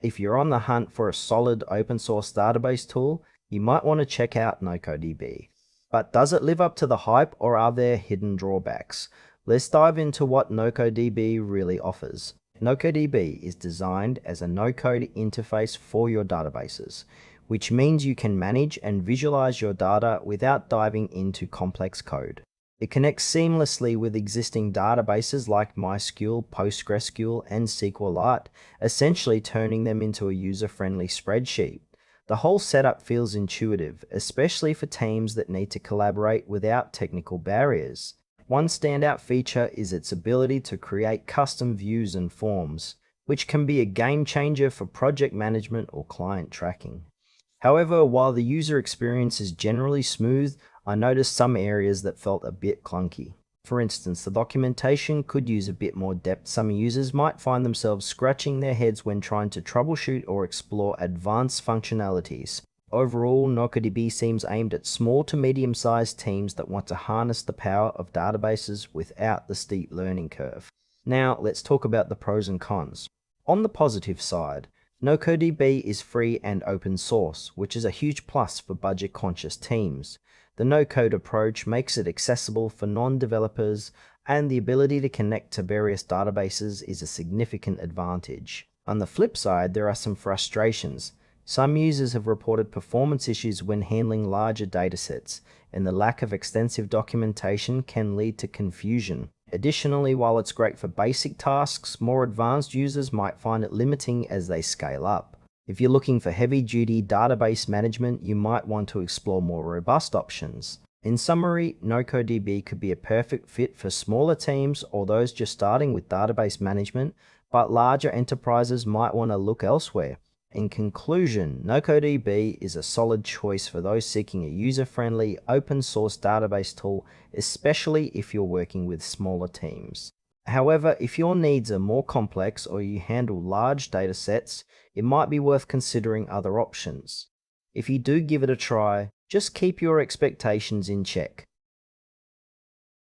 If you're on the hunt for a solid open source database tool, you might want to check out NocoDB. But does it live up to the hype, or are there hidden drawbacks? Let's dive into what NocoDB really offers. NocoDB is designed as a no-code interface for your databases, which means you can manage and visualize your data without diving into complex code. It connects seamlessly with existing databases like MySQL, PostgreSQL, and SQLite, essentially turning them into a user-friendly spreadsheet. The whole setup feels intuitive, especially for teams that need to collaborate without technical barriers. One standout feature is its ability to create custom views and forms, which can be a game changer for project management or client tracking. However, while the user experience is generally smooth, I noticed some areas that felt a bit clunky. For instance, the documentation could use a bit more depth. Some users might find themselves scratching their heads when trying to troubleshoot or explore advanced functionalities. Overall, NocoDB seems aimed at small to medium-sized teams that want to harness the power of databases without the steep learning curve. Now, let's talk about the pros and cons. On the positive side, NocoDB is free and open source, which is a huge plus for budget-conscious teams. The no-code approach makes it accessible for non-developers, and the ability to connect to various databases is a significant advantage. On the flip side, there are some frustrations. Some users have reported performance issues when handling larger datasets, and the lack of extensive documentation can lead to confusion. Additionally, while it's great for basic tasks, more advanced users might find it limiting as they scale up. If you're looking for heavy-duty database management, you might want to explore more robust options. In summary, NocoDB could be a perfect fit for smaller teams or those just starting with database management, but larger enterprises might want to look elsewhere. In conclusion, NocoDB is a solid choice for those seeking a user-friendly, open-source database tool, especially if you're working with smaller teams. However, if your needs are more complex or you handle large data sets, it might be worth considering other options. If you do give it a try, just keep your expectations in check.